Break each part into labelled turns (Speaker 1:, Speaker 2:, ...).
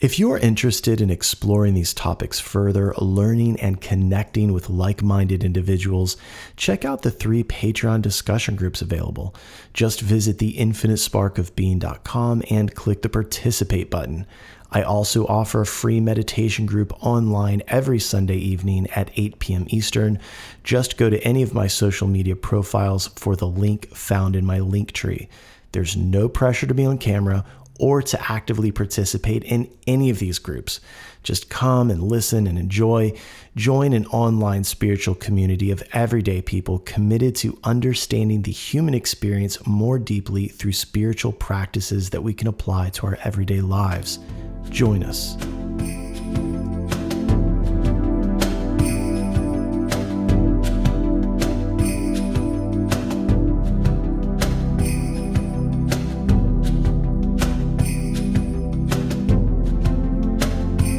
Speaker 1: If you are interested in exploring these topics further, learning and connecting with like-minded individuals, check out the 3 Patreon discussion groups available. Just visit theinfinitesparkofbeing.com and click the participate button. I also offer a free meditation group online every Sunday evening at 8 p.m. Eastern. Just go to any of my social media profiles for the link found in my link tree. There's no pressure to be on camera or to actively participate in any of these groups. Just come and listen and enjoy. Join an online spiritual community of everyday people committed to understanding the human experience more deeply through spiritual practices that we can apply to our everyday lives. Join us.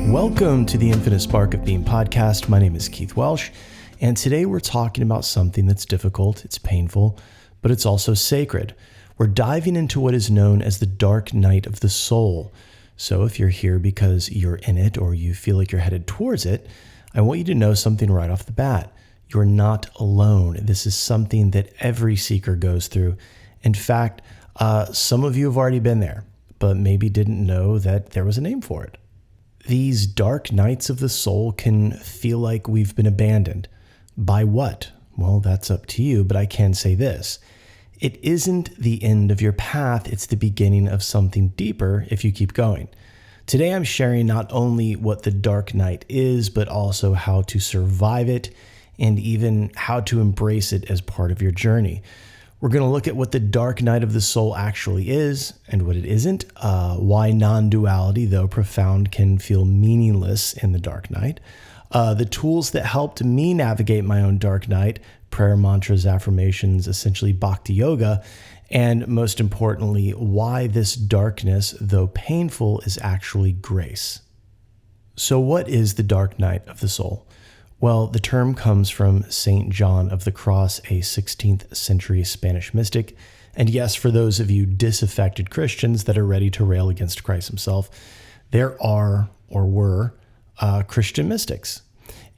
Speaker 1: Welcome to the Infinite Spark of Being podcast. My name is Keith Welsh, and today we're talking about something that's difficult, it's painful, but it's also sacred. We're diving into what is known as the dark night of the soul. So if you're here because you're in it or you feel like you're headed towards it, I want you to know something right off the bat. You're not alone. This is something that every seeker goes through. In fact, some of you have already been there, but maybe didn't know that there was a name for it. These dark nights of the soul can feel like we've been abandoned. By what? Well, that's up to you, but I can say this. It isn't the end of your path, it's the beginning of something deeper if you keep going. Today I'm sharing not only what the dark night is, but also how to survive it and even how to embrace it as part of your journey. We're going to look at what the dark night of the soul actually is and what it isn't, why non-duality, though profound, can feel meaningless in the dark night, the tools that helped me navigate my own dark night, prayer, mantras, affirmations, essentially Bhakti Yoga, and most importantly, why this darkness, though painful, is actually grace. So what is the dark night of the soul? Well, the term comes from St. John of the Cross, a 16th century Spanish mystic. And yes, for those of you disaffected Christians that are ready to rail against Christ himself, there are or were Christian mystics.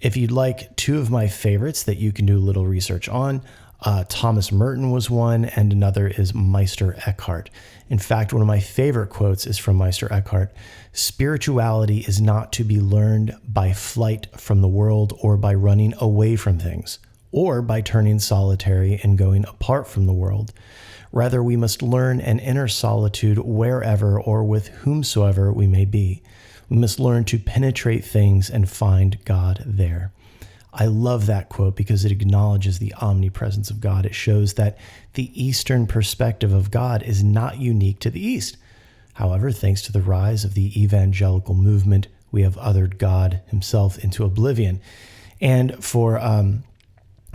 Speaker 1: If you'd like 2 of my favorites that you can do a little research on, Thomas Merton was one, and another is Meister Eckhart. In fact, one of my favorite quotes is from Meister Eckhart. Spirituality is not to be learned by flight from the world or by running away from things, or by turning solitary and going apart from the world. Rather, we must learn an inner solitude wherever or with whomsoever we may be. We must learn to penetrate things and find God there. I love that quote because it acknowledges the omnipresence of God. It shows that the Eastern perspective of God is not unique to the East. However, thanks to the rise of the evangelical movement, we have othered God himself into oblivion. And for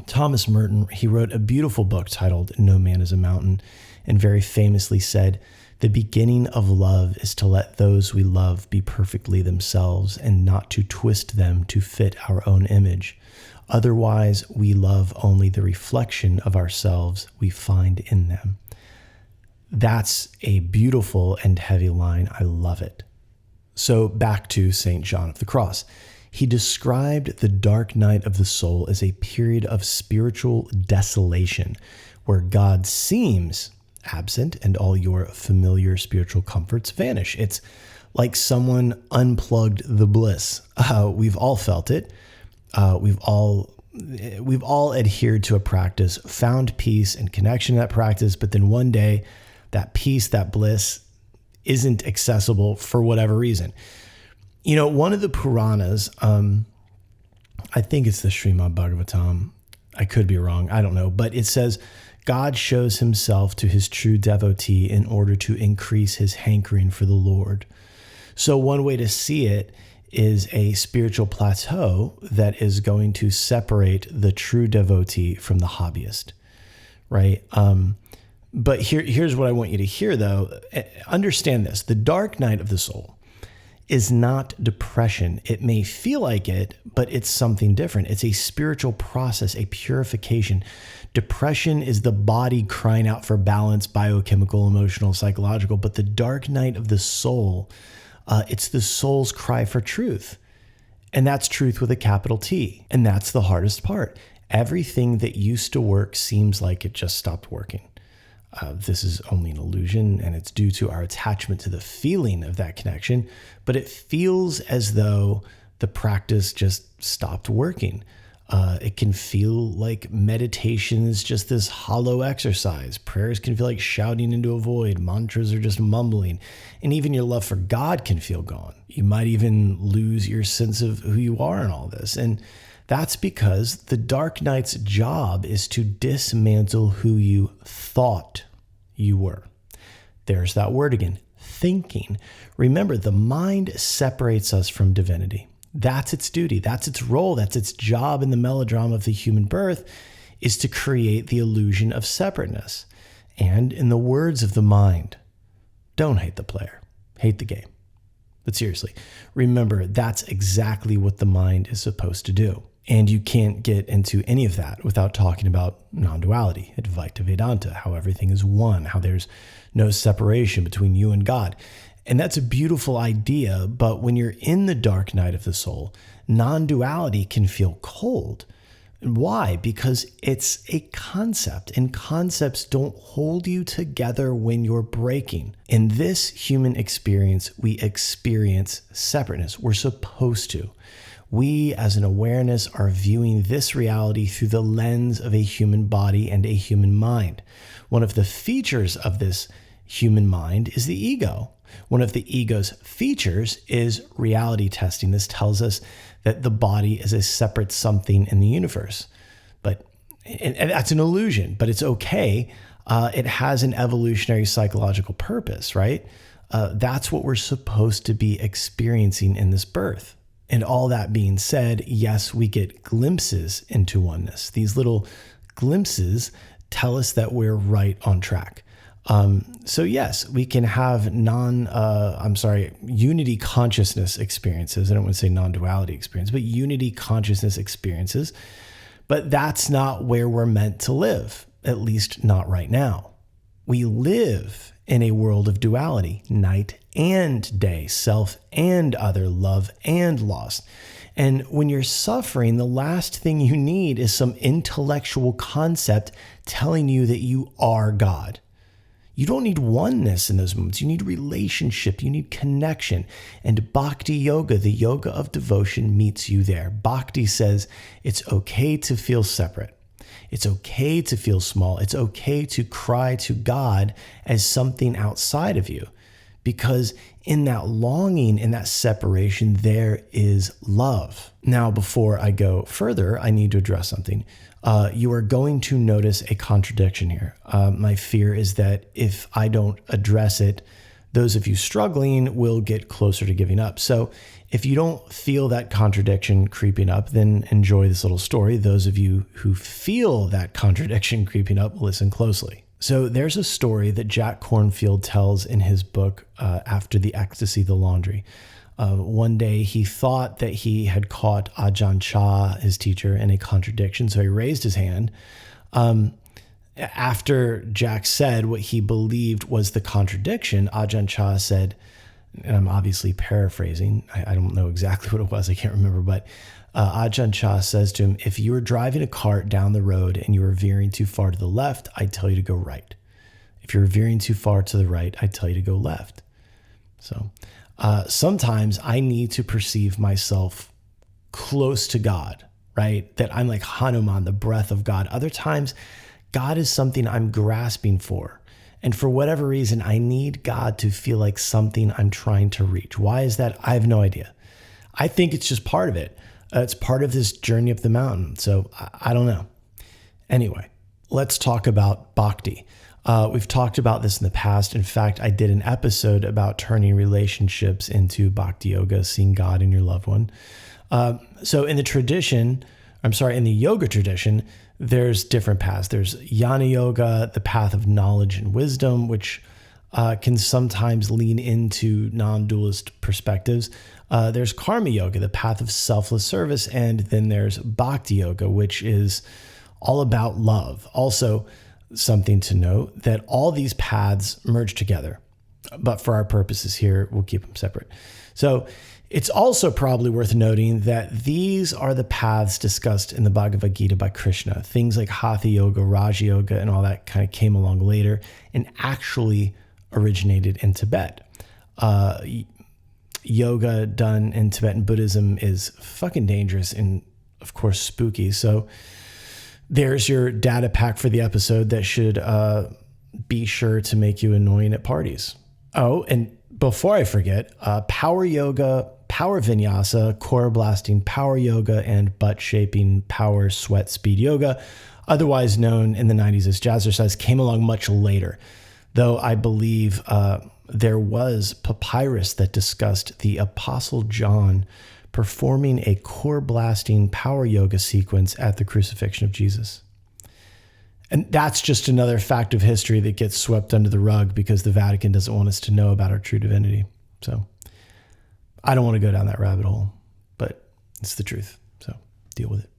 Speaker 1: Thomas Merton, he wrote a beautiful book titled No Man is a Mountain, and very famously said, "The beginning of love is to let those we love be perfectly themselves and not to twist them to fit our own image. Otherwise, we love only the reflection of ourselves we find in them." That's a beautiful and heavy line. I love it. So back to St. John of the Cross. He described the dark night of the soul as a period of spiritual desolation where God seems absent and all your familiar spiritual comforts vanish. It's like someone unplugged the bliss. We've all felt it. We've all adhered to a practice, found peace and connection in that practice, but then one day that peace, that bliss isn't accessible for whatever reason. You know, one of the Puranas, I think it's the Srimad Bhagavatam. I could be wrong. I don't know. But it says, God shows himself to his true devotee in order to increase his hankering for the Lord. So one way to see it is a spiritual plateau that is going to separate the true devotee from the hobbyist, right? But here's what I want you to hear, though. Understand this. The dark night of the soul is not depression. It may feel like it, but it's something different. It's a spiritual process, a purification. Depression is the body crying out for balance, biochemical, emotional, psychological. But the dark night of the soul It's the soul's cry for truth. And that's truth with a capital T. And that's the hardest part. Everything that used to work seems like it just stopped working. This is only an illusion, and it's due to our attachment to the feeling of that connection. But it feels as though the practice just stopped working. It can feel like meditation is just this hollow exercise. Prayers can feel like shouting into a void. Mantras are just mumbling. And even your love for God can feel gone. You might even lose your sense of who you are in all this. And that's because the dark night's job is to dismantle who you thought you were. There's that word again, thinking. Remember, the mind separates us from divinity. That's its duty. That's its role. That's its job in the melodrama of the human birth, is to create the illusion of separateness. And in the words of the mind, don't hate the player, hate the game. But seriously, remember, that's exactly what the mind is supposed to do. And you can't get into any of that without talking about non-duality, Advaita Vedanta, how everything is one, how there's no separation between you and God. And that's a beautiful idea, but when you're in the dark night of the soul, non-duality can feel cold. And why? Because it's a concept, and concepts don't hold you together when you're breaking. In this human experience, we experience separateness. We're supposed to. We, as an awareness, are viewing this reality through the lens of a human body and a human mind. One of the features of this human mind is the ego. One of the ego's features is reality testing. This tells us that the body is a separate something in the universe. And that's an illusion, but it's okay. It has an evolutionary psychological purpose, right? That's what we're supposed to be experiencing in this birth. And all that being said, yes, we get glimpses into oneness. These little glimpses tell us that we're right on track. So yes, we can have unity consciousness experiences. I don't want to say non-duality experience, but unity consciousness experiences. But that's not where we're meant to live, at least not right now. We live in a world of duality, night and day, self and other, love and loss. And when you're suffering, the last thing you need is some intellectual concept telling you that you are God. You don't need oneness in those moments. You need relationship. You need connection. And Bhakti Yoga, the yoga of devotion, meets you there. Bhakti says it's okay to feel separate. It's okay to feel small. It's okay to cry to God as something outside of you. Because in that longing, in that separation, there is love. Now, before I go further, I need to address something. You are going to notice a contradiction here. My fear is that if I don't address it, those of you struggling will get closer to giving up. So if you don't feel that contradiction creeping up, then enjoy this little story. Those of you who feel that contradiction creeping up, listen closely. So there's a story that Jack Kornfield tells in his book, After the Ecstasy, the Laundry. One day he thought that he had caught Ajahn Chah, his teacher, in a contradiction. So he raised his hand. After Jack said what he believed was the contradiction, Ajahn Chah said, and I'm obviously paraphrasing, I don't know exactly what it was, I can't remember, but Ajahn Chah says to him, if you were driving a cart down the road and you were veering too far to the left, I'd tell you to go right. If you're veering too far to the right, I'd tell you to go left. So sometimes I need to perceive myself close to God, right? That I'm like Hanuman, the breath of God. Other times, God is something I'm grasping for. And for whatever reason, I need God to feel like something I'm trying to reach. Why is that? I have no idea. I think it's just part of it. It's part of this journey up the mountain. So I don't know. Anyway, let's talk about bhakti. We've talked about this in the past. In fact, I did an episode about turning relationships into Bhakti Yoga, seeing God in your loved one. So in the yoga tradition, there's different paths. There's Jnana Yoga, the path of knowledge and wisdom, which can sometimes lean into non-dualist perspectives. There's Karma Yoga, the path of selfless service. And then there's Bhakti Yoga, which is all about love. Also, something to note that all these paths merge together. But for our purposes here, we'll keep them separate. So it's also probably worth noting that these are the paths discussed in the Bhagavad Gita by Krishna. Things like Hatha Yoga, Raja Yoga, and all that kind of came along later and actually originated in Tibet. Yoga done in Tibetan Buddhism is fucking dangerous and, of course, spooky. So there's your data pack for the episode that should be sure to make you annoying at parties. Oh, and before I forget, power yoga, power vinyasa, core blasting power yoga, and butt shaping power sweat speed yoga, otherwise known in the 90s as jazzercise, came along much later. Though I believe there was papyrus that discussed the Apostle John performing a core blasting power yoga sequence at the crucifixion of Jesus. And that's just another fact of history that gets swept under the rug because the Vatican doesn't want us to know about our true divinity. So I don't want to go down that rabbit hole, but it's the truth. So deal with it.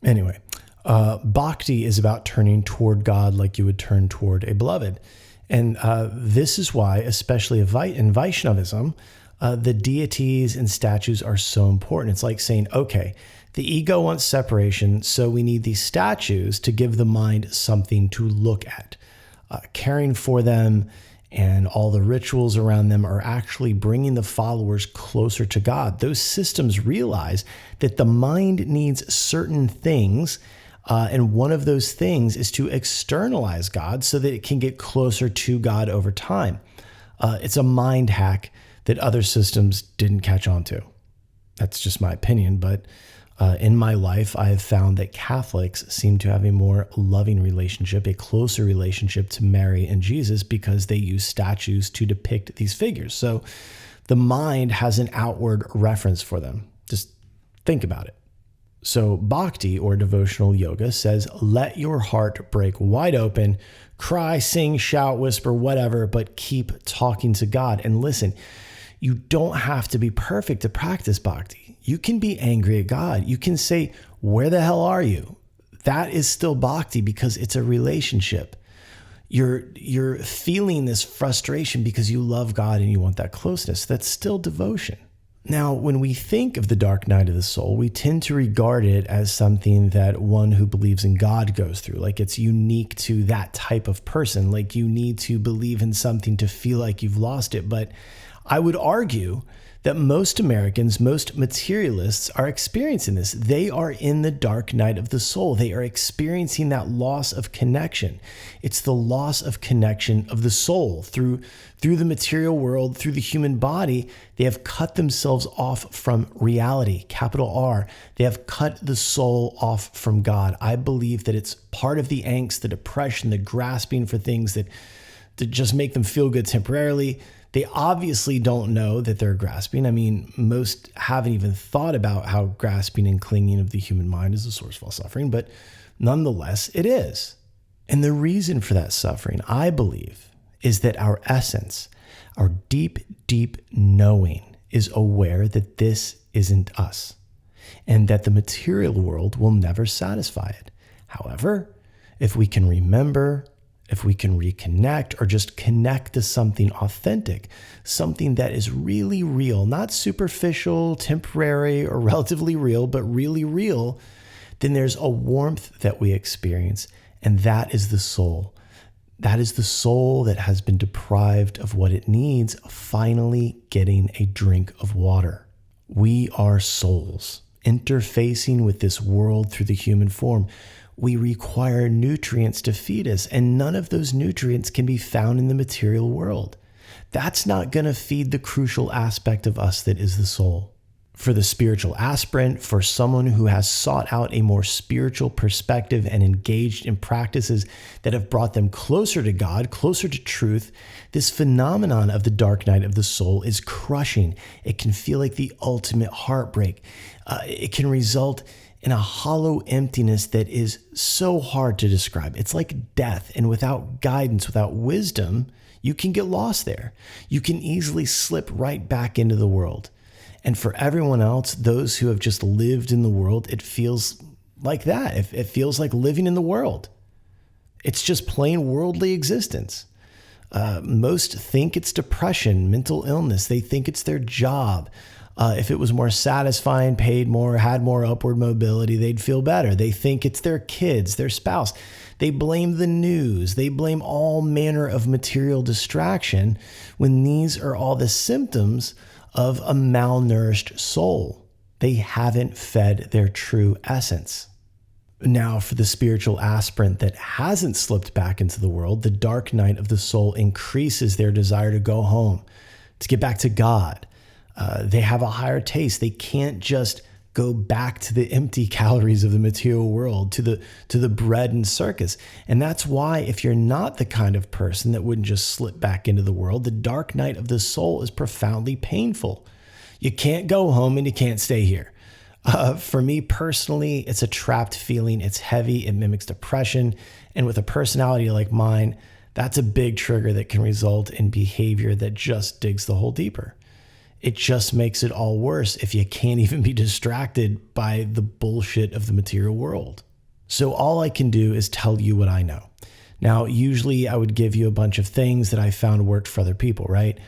Speaker 1: Anyway, bhakti is about turning toward God like you would turn toward a beloved. And this is why, especially in Vaishnavism, the deities and statues are so important. It's like saying, okay, the ego wants separation, so we need these statues to give the mind something to look at. Caring for them and all the rituals around them are actually bringing the followers closer to God. Those systems realize that the mind needs certain things, and one of those things is to externalize God so that it can get closer to God over time. It's a mind hack that other systems didn't catch on to. That's just my opinion, but in my life, I have found that Catholics seem to have a more loving relationship, a closer relationship to Mary and Jesus because they use statues to depict these figures. So the mind has an outward reference for them. Just think about it. So bhakti, or devotional yoga, says, let your heart break wide open, cry, sing, shout, whisper, whatever, but keep talking to God. And listen, you don't have to be perfect to practice bhakti. You can be angry at God. You can say, where the hell are you? That is still bhakti because it's a relationship. You're feeling this frustration because you love God and you want that closeness. That's still devotion. Now, when we think of the dark night of the soul, we tend to regard it as something that one who believes in God goes through. Like it's unique to that type of person. Like you need to believe in something to feel like you've lost it. But I would argue that most Americans, most materialists are experiencing this. They are in the dark night of the soul. They are experiencing that loss of connection. It's the loss of connection of the soul through the material world, through the human body. They have cut themselves off from reality, capital R. They have cut the soul off from God. I believe that it's part of the angst, the depression, the grasping for things that just make them feel good temporarily. They obviously don't know that they're grasping. I mean, most haven't even thought about how grasping and clinging of the human mind is a source of all suffering, but nonetheless, it is. And the reason for that suffering, I believe, is that our essence, our deep, deep knowing is aware that this isn't us and that the material world will never satisfy it. However, if we can remember, if we can reconnect or just connect to something authentic, something that is really real, not superficial, temporary, or relatively real, but really real, then there's a warmth that we experience, and that is the soul. That is the soul that has been deprived of what it needs, finally getting a drink of water. We are souls, interfacing with this world through the human form. We require nutrients to feed us, and none of those nutrients can be found in the material world. That's not going to feed the crucial aspect of us that is the soul. For the spiritual aspirant, for someone who has sought out a more spiritual perspective and engaged in practices that have brought them closer to God, closer to truth, this phenomenon of the dark night of the soul is crushing. It can feel like the ultimate heartbreak. It can result in a hollow emptiness that is so hard to describe. It's like death, and without guidance, without wisdom, you can get lost there. You can easily slip right back into the world. And for everyone else, those who have just lived in the world, it feels like that. It feels like living in the world. It's just plain worldly existence. Most think it's depression, mental illness. They think it's their job. If it was more satisfying, paid more, had more upward mobility, they'd feel better. They think it's their kids, their spouse. They blame the news. They blame all manner of material distraction when these are all the symptoms of a malnourished soul. They haven't fed their true essence. Now, for the spiritual aspirant that hasn't slipped back into the world, the dark night of the soul increases their desire to go home, to get back to God. They have a higher taste. They can't just go back to the empty calories of the material world, to the bread and circus. And that's why, if you're not the kind of person that wouldn't just slip back into the world, the dark night of the soul is profoundly painful. You can't go home and you can't stay here. For me personally, it's a trapped feeling. It's heavy. It mimics depression. And with a personality like mine, that's a big trigger that can result in behavior that just digs the hole deeper. It just makes it all worse if you can't even be distracted by the bullshit of the material world. So all I can do is tell you what I know. Now, usually I would give you a bunch of things that I found worked for other people, right?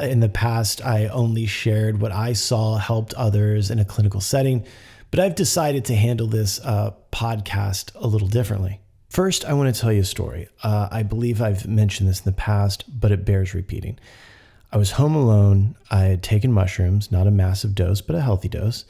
Speaker 1: In the past, I only shared what I saw helped others in a clinical setting, but I've decided to handle this podcast a little differently. First, I want to tell you a story. I believe I've mentioned this in the past, but it bears repeating. I was home alone. I had taken mushrooms, not a massive dose, but a healthy dose.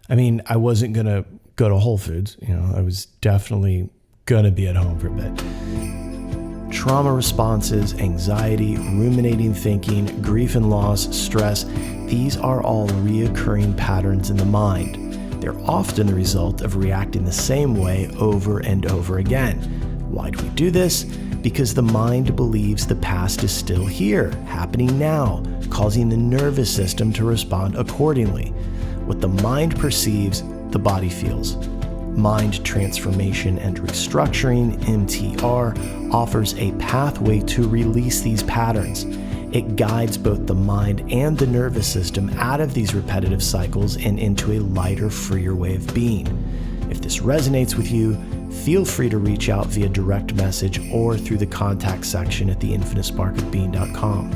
Speaker 1: I mean, I wasn't going to go to Whole Foods. I was definitely going to be at home for a bit. Trauma responses, anxiety, ruminating thinking, grief and loss, stress, these are all reoccurring patterns in the mind. They're often the result of reacting the same way over and over again. Why do we do this? Because the mind believes the past is still here, happening now, causing the nervous system to respond accordingly. What the mind perceives, the body feels. Mind Transformation and Restructuring, MTR, offers a pathway to release these patterns. It guides both the mind and the nervous system out of these repetitive cycles and into a lighter, freer way of being. If this resonates with you, feel free to reach out via direct message or through the contact section at theinfinitesparkofbeing.com.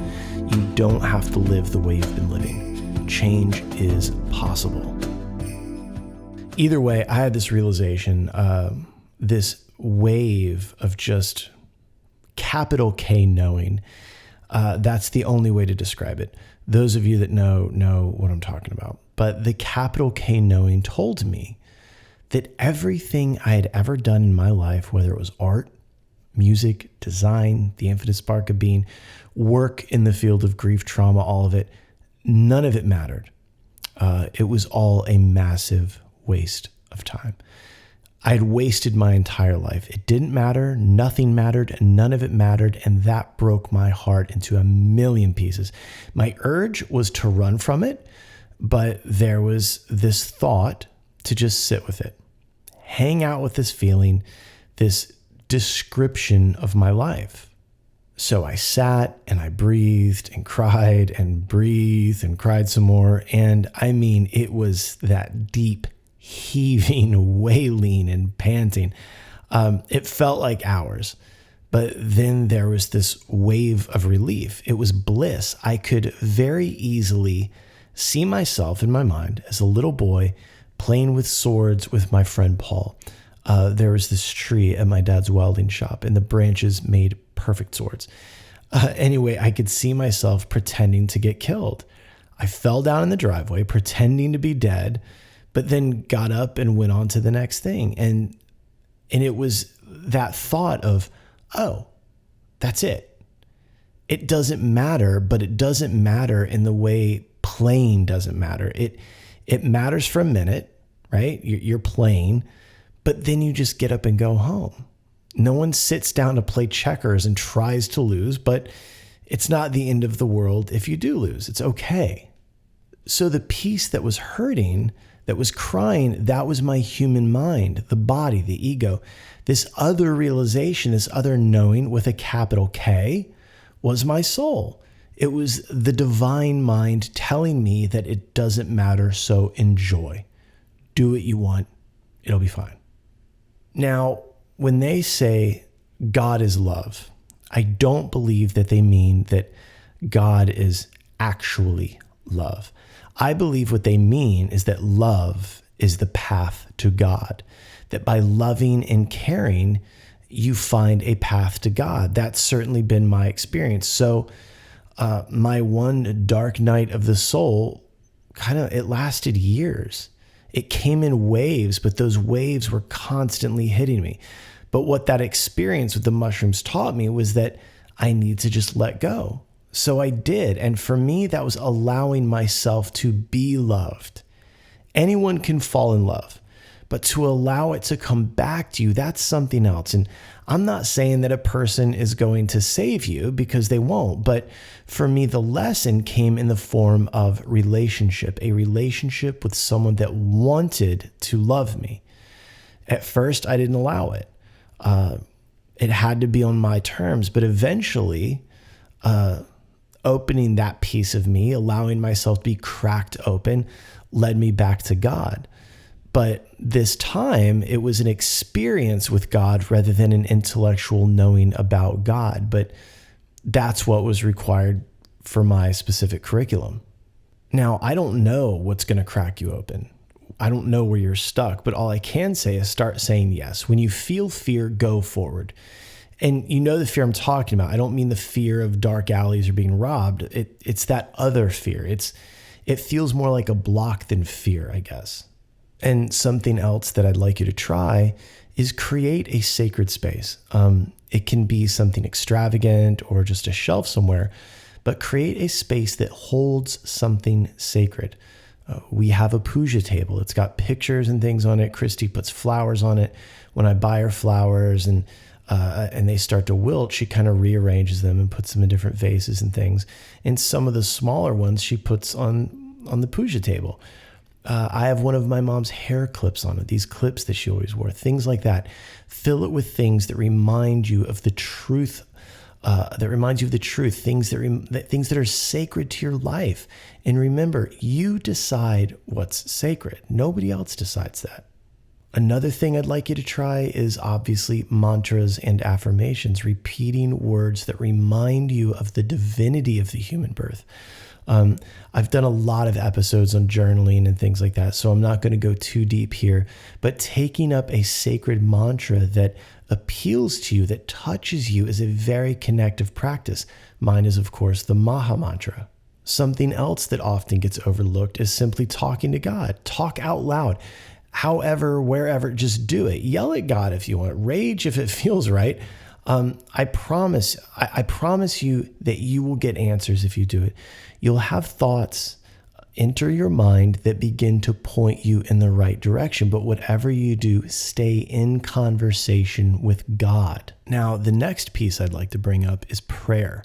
Speaker 1: You don't have to live the way you've been living. Change is possible. Either way, I had this realization, this wave of just capital K knowing. That's the only way to describe it. Those of you that know what I'm talking about. But the capital K knowing told me that everything I had ever done in my life, whether it was art, music, design, the infinite spark of being, work in the field of grief, trauma, all of it, none of it mattered. It was all a massive waste of time. I had wasted my entire life. It didn't matter. Nothing mattered. None of it mattered. And that broke my heart into a million pieces. My urge was to run from it, but there was this thought to just sit with it, hang out with this feeling, this description of my life. So I sat and I breathed and cried and breathed and cried some more. And I mean, it was that deep heaving, wailing, and panting. It felt like hours, but then there was this wave of relief. It was bliss. I could very easily see myself in my mind as a little boy playing with swords with my friend Paul. There was this tree at my dad's welding shop, and the branches made perfect swords. Anyway, I could see myself pretending to get killed. I fell down in the driveway, pretending to be dead, but then got up and went on to the next thing. And it was that thought of, oh, that's it. It doesn't matter, but it doesn't matter in the way playing doesn't matter. It matters for a minute, right? You're playing, but then you just get up and go home. No one sits down to play checkers and tries to lose, but it's not the end of the world if you do lose. It's okay. So the piece that was hurting, that was crying, that was my human mind, the body, the ego. This other realization, this other knowing with a capital K was my soul. It was the divine mind telling me that it doesn't matter, so enjoy. Do what you want. It'll be fine. Now, when they say God is love, I don't believe that they mean that God is actually love. I believe what they mean is that love is the path to God, that by loving and caring, you find a path to God. That's certainly been my experience. So my one dark night of the soul, it lasted years. It came in waves, but those waves were constantly hitting me. But what that experience with the mushrooms taught me was that I need to just let go. So I did. And for me, that was allowing myself to be loved. Anyone can fall in love, but to allow it to come back to you, that's something else. And I'm not saying that a person is going to save you, because they won't. But for me, the lesson came in the form of relationship, a relationship with someone that wanted to love me. At first, I didn't allow it. It had to be on my terms, but eventually, opening that piece of me, allowing myself to be cracked open, led me back to God. But this time, it was an experience with God rather than an intellectual knowing about God. But that's what was required for my specific curriculum. Now, I don't know what's going to crack you open. I don't know where you're stuck, but all I can say is start saying yes. When you feel fear, go forward. And you know the fear I'm talking about. I don't mean the fear of dark alleys or being robbed. It's that other fear. It feels more like a block than fear, I guess. And something else that I'd like you to try is create a sacred space. It can be something extravagant or just a shelf somewhere, but create a space that holds something sacred. We have a puja table. It's got pictures and things on it. Christy puts flowers on it. When I buy her flowers and they start to wilt, she kind of rearranges them and puts them in different vases and things. And some of the smaller ones she puts on the puja table. I have one of my mom's hair clips on it, these clips that she always wore, things like that. Fill it with things that remind you of the truth, things that are sacred to your life. And remember, you decide what's sacred. Nobody else decides that. Another thing I'd like you to try is obviously mantras and affirmations, repeating words that remind you of the divinity of the human birth. I've done a lot of episodes on journaling and things like that, so I'm not going to go too deep here, but taking up a sacred mantra that appeals to you, that touches you, is a very connective practice. Mine is, of course, the Maha Mantra. Something else that often gets overlooked is simply talking to God. Talk out loud. However, wherever, just do it. Yell at God if you want. Rage if it feels right. I promise you that you will get answers if you do it. You'll have thoughts enter your mind that begin to point you in the right direction. But whatever you do, stay in conversation with God. Now, the next piece I'd like to bring up is prayer.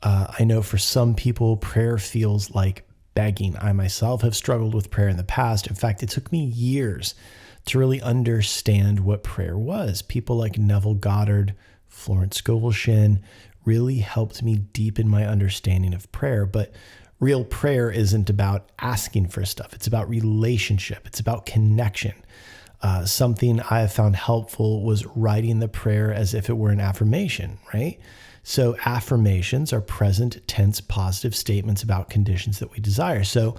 Speaker 1: I know for some people, prayer feels like begging. I myself have struggled with prayer in the past. In fact, it took me years to really understand what prayer was. People like Neville Goddard, Florence Scovel Shinn really helped me deepen my understanding of prayer. But real prayer isn't about asking for stuff. It's about relationship. It's about connection. Something I have found helpful was writing the prayer as if it were an affirmation, right? So affirmations are present tense positive statements about conditions that we desire. So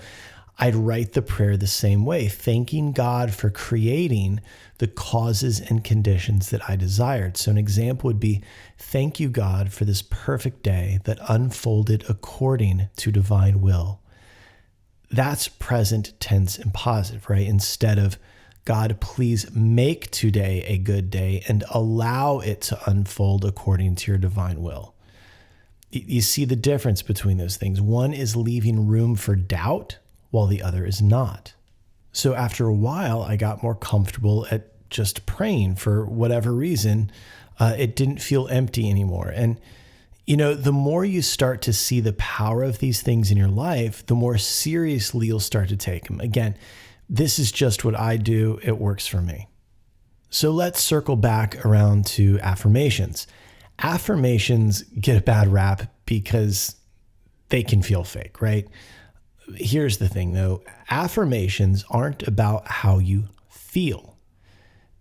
Speaker 1: I'd write the prayer the same way, thanking God for creating the causes and conditions that I desired. So an example would be, thank you, God, for this perfect day that unfolded according to divine will. That's present tense and positive, right? Instead of, God, please make today a good day and allow it to unfold according to your divine will. You see the difference between those things. One is leaving room for doubt, while the other is not. So after a while, I got more comfortable at just praying for whatever reason. It didn't feel empty anymore. And, the more you start to see the power of these things in your life, the more seriously you'll start to take them. Again, this is just what I do. It works for me. So let's circle back around to affirmations. Affirmations get a bad rap because they can feel fake, right? Here's the thing though, affirmations aren't about how you feel.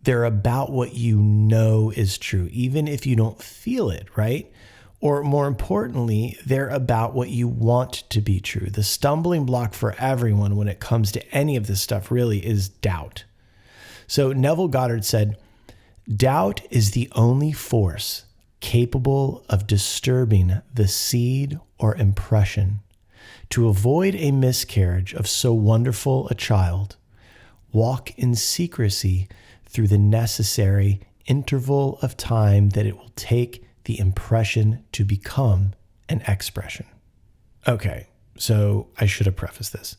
Speaker 1: They're about what you know is true, even if you don't feel it, right? Or more importantly, they're about what you want to be true. The stumbling block for everyone when it comes to any of this stuff really is doubt. So Neville Goddard said, doubt is the only force capable of disturbing the seed or impression. To avoid a miscarriage of so wonderful a child, walk in secrecy through the necessary interval of time that it will take the impression to become an expression. Okay, so I should have prefaced this.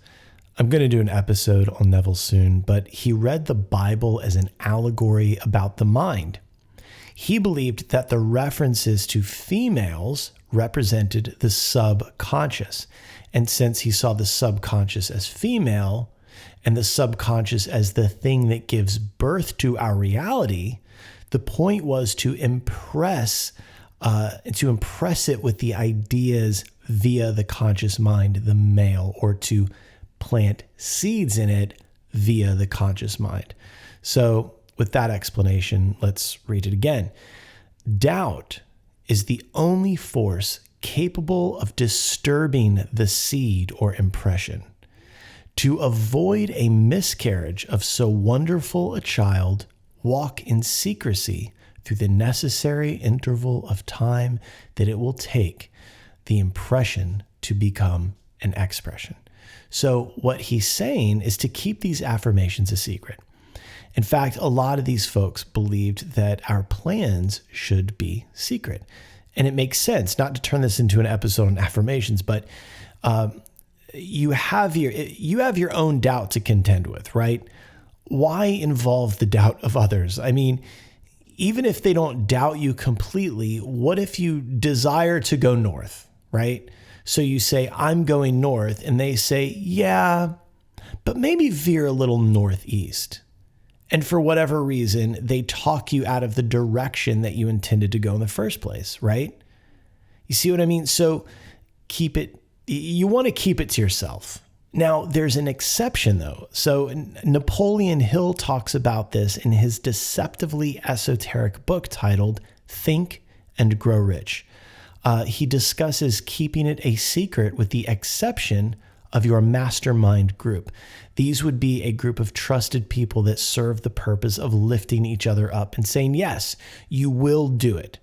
Speaker 1: I'm going to do an episode on Neville soon, but he read the Bible as an allegory about the mind. He believed that the references to females represented the subconscious. And since he saw the subconscious as female and the subconscious as the thing that gives birth to our reality, the point was to impress it with the ideas via the conscious mind, the male, or to plant seeds in it via the conscious mind. So with that explanation, let's read it again. Doubt is the only force capable of disturbing the seed or impression. To avoid a miscarriage of so wonderful a child, walk in secrecy through the necessary interval of time that it will take the impression to become an expression. So what he's saying is to keep these affirmations a secret. In fact, a lot of these folks believed that our plans should be secret. And it makes sense, not to turn this into an episode on affirmations, but you have your own doubt to contend with, right? Why involve the doubt of others? I mean, even if they don't doubt you completely, what if you desire to go north, right? So you say, I'm going north, and they say, yeah, but maybe veer a little northeast. And for whatever reason, they talk you out of the direction that you intended to go in the first place, right? You see what I mean? So you want to keep it to yourself. Now, there's an exception though. So Napoleon Hill talks about this in his deceptively esoteric book titled Think and Grow Rich. He discusses keeping it a secret with the exception of your mastermind group. These would be a group of trusted people that serve the purpose of lifting each other up and saying, yes, you will do it.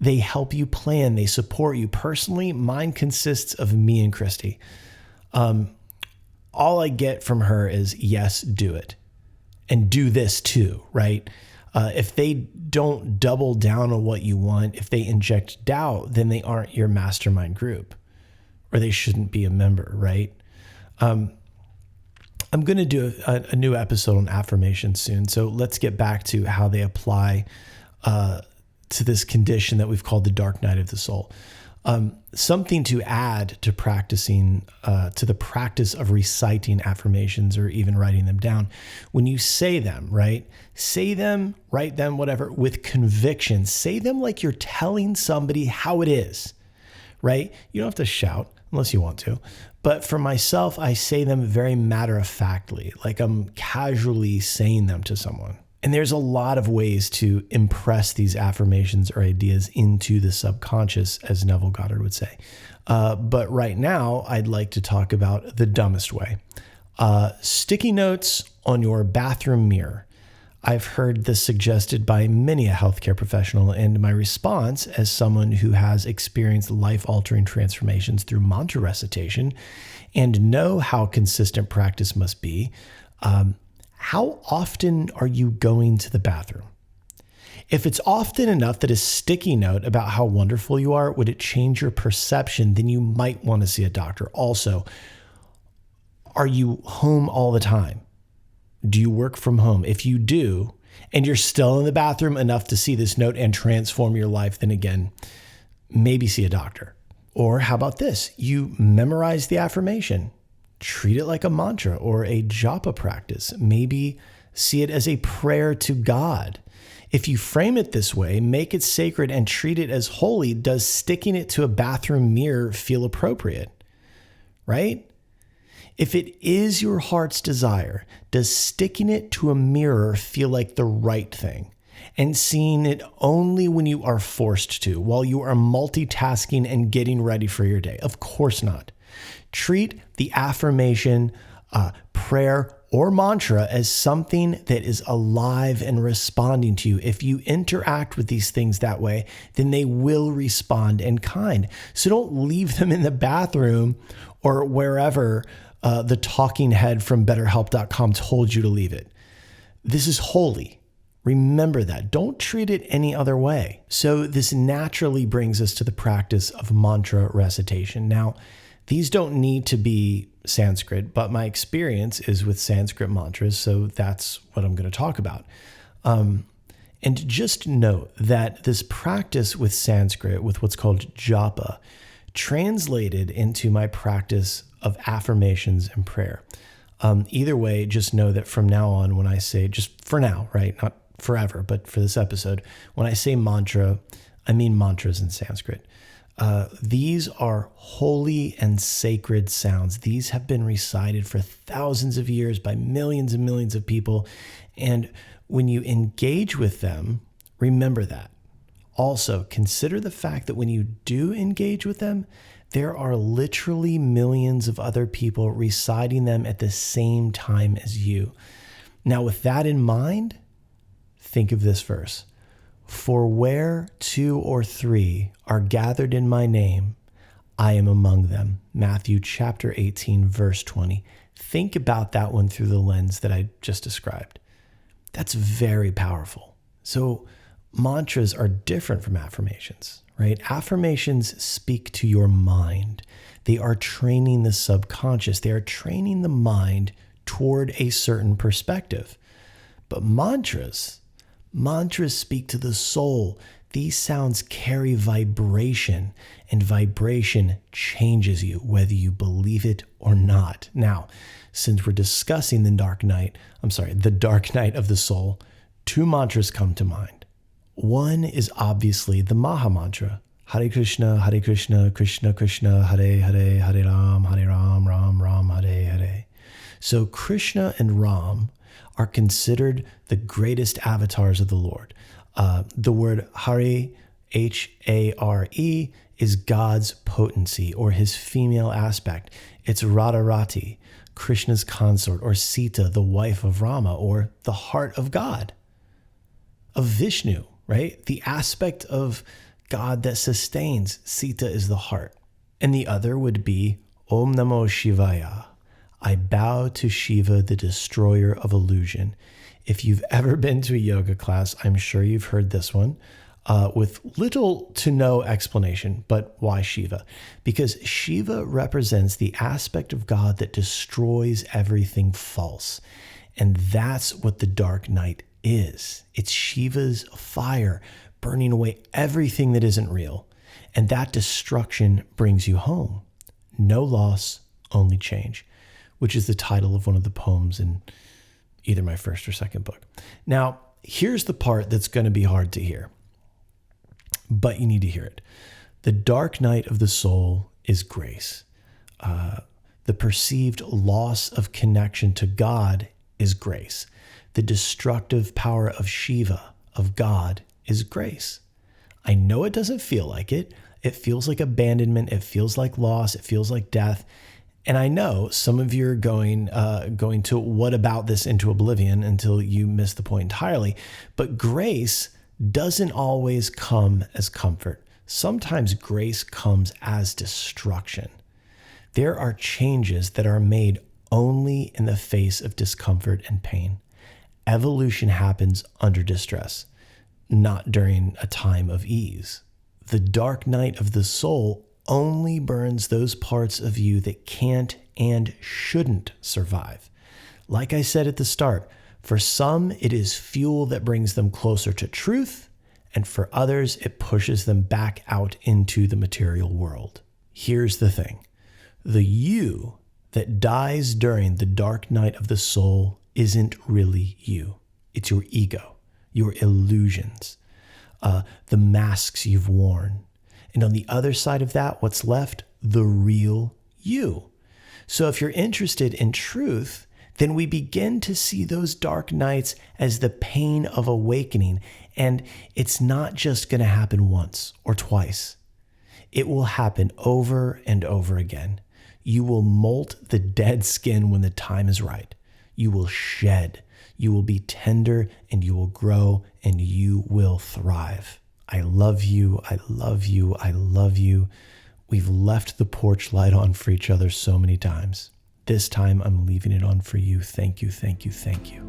Speaker 1: They help you plan. They support you. Personally, mine consists of me and Christy. All I get from her is, yes, do it. And do this too, right? If they don't double down on what you want, if they inject doubt, then they aren't your mastermind group, or they shouldn't be a member, right? I'm going to do a new episode on affirmations soon. So let's get back to how they apply to this condition that we've called the dark night of the soul. Something to add to practicing, to the practice of reciting affirmations or even writing them down. When you say them, right? Say them, write them, whatever, with conviction. Say them like you're telling somebody how it is, right? You don't have to shout unless you want to. But for myself, I say them very matter-of-factly, like I'm casually saying them to someone. And there's a lot of ways to impress these affirmations or ideas into the subconscious, as Neville Goddard would say. But right now, I'd like to talk about the dumbest way. Sticky notes on your bathroom mirror. I've heard this suggested by many a healthcare professional, and my response as someone who has experienced life-altering transformations through mantra recitation and know how consistent practice must be, how often are you going to the bathroom? If it's often enough that a sticky note about how wonderful you are, would it change your perception? Then you might want to see a doctor. Also, are you home all the time? Do you work from home? If you do, and you're still in the bathroom enough to see this note and transform your life, then again, maybe see a doctor. Or how about this? You memorize the affirmation. Treat it like a mantra or a japa practice. Maybe see it as a prayer to God. If you frame it this way, make it sacred and treat it as holy, does sticking it to a bathroom mirror feel appropriate? Right? If it is your heart's desire, does sticking it to a mirror feel like the right thing? and seeing it only when you are forced to, while you are multitasking and getting ready for your day. Of course not. Treat the affirmation, prayer, or mantra as something that is alive and responding to you. If you interact with these things that way, then they will respond in kind. So don't leave them in the bathroom or wherever the talking head from BetterHelp.com told you to leave it. This is holy. Remember that. Don't treat it any other way. So this naturally brings us to the practice of mantra recitation. Now, these don't need to be Sanskrit, but my experience is with Sanskrit mantras, so that's what I'm going to talk about. And just note that this practice with Sanskrit, with what's called japa, translated into my practice of affirmations and prayer. Either way, just know that from now on, when I say, just for now, right? Not forever, but for this episode, when I say mantra, I mean mantras in Sanskrit. These are holy and sacred sounds. These have been recited for thousands of years by millions and millions of people. And when you engage with them, remember that. Also, consider the fact that when you do engage with them, there are literally millions of other people reciting them at the same time as you. Now, with that in mind, think of this verse. For where 2 or 3 are gathered in my name, I am among them. Matthew chapter 18, verse 20. Think about that one through the lens that I just described. That's very powerful. So mantras are different from affirmations, right? Affirmations speak to your mind. They are training the subconscious. They are training the mind toward a certain perspective. But mantras speak to the soul. These sounds carry vibration, and vibration changes you, whether you believe it or not. Now, since we're discussing the dark night of the soul, 2 mantras come to mind. One is obviously the Maha Mantra, Hare Krishna, Krishna Krishna, Hare Hare, Hare Ram, Ram Ram, Hare Hare. So Krishna and Ram are considered the greatest avatars of the Lord. The word Hare, H-A-R-E, is God's potency, or his female aspect. It's Radharati, Krishna's consort, or Sita, the wife of Rama, or the heart of God, of Vishnu, right? The aspect of God that sustains. Sita is the heart. And the other would be Om Namo Shivaya. I bow to Shiva, the destroyer of illusion. If you've ever been to a yoga class, I'm sure you've heard this one with little to no explanation. But why Shiva? Because Shiva represents the aspect of God that destroys everything false. And that's what the dark night is. It's Shiva's fire burning away everything that isn't real. And that destruction brings you home. No loss, only change, which is the title of one of the poems in either my first or second book. Now, here's the part that's going to be hard to hear, but you need to hear it. The dark night of the soul is grace. The perceived loss of connection to God is grace. The destructive power of Shiva, of God, is grace. I know it doesn't feel like it. It feels like abandonment. It feels like loss. It feels like death. And I know some of you are going to what about this into oblivion until you miss the point entirely. But grace doesn't always come as comfort. Sometimes grace comes as destruction. There are changes that are made only in the face of discomfort and pain. Evolution happens under distress, not during a time of ease. The dark night of the soul only burns those parts of you that can't and shouldn't survive. Like I said at the start, for some, it is fuel that brings them closer to truth, and for others, it pushes them back out into the material world. Here's the thing. The you that dies during the dark night of the soul isn't really you. It's your ego, your illusions, the masks you've worn. And on the other side of that, what's left? The real you. So if you're interested in truth, then we begin to see those dark nights as the pain of awakening. And it's not just going to happen once or twice. It will happen over and over again. You will molt the dead skin when the time is right. You will shed. You will be tender, and you will grow, and you will thrive. I love you. I love you. I love you. We've left the porch light on for each other so many times. This time I'm leaving it on for you. Thank you, thank you, thank you.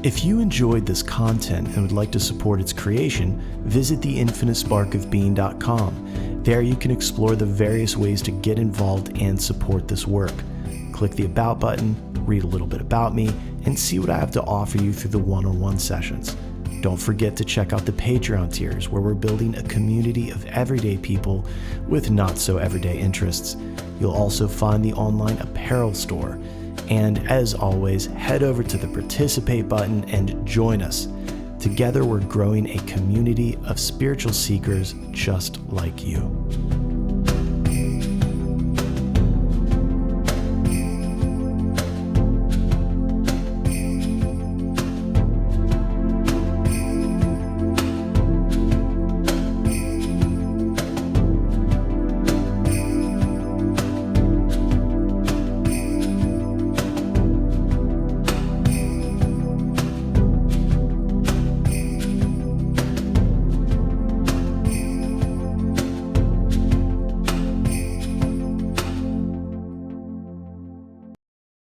Speaker 1: If you enjoyed this content and would like to support its creation, visit theinfinitesparkofbeing.com. There you can explore the various ways to get involved and support this work. Click the About button, read a little bit about me, and see what I have to offer you through the one-on-one sessions. Don't forget to check out the Patreon tiers, where we're building a community of everyday people with not-so-everyday interests. You'll also find the online apparel store. And as always, head over to the Participate button and join us. Together, we're growing a community of spiritual seekers just like you.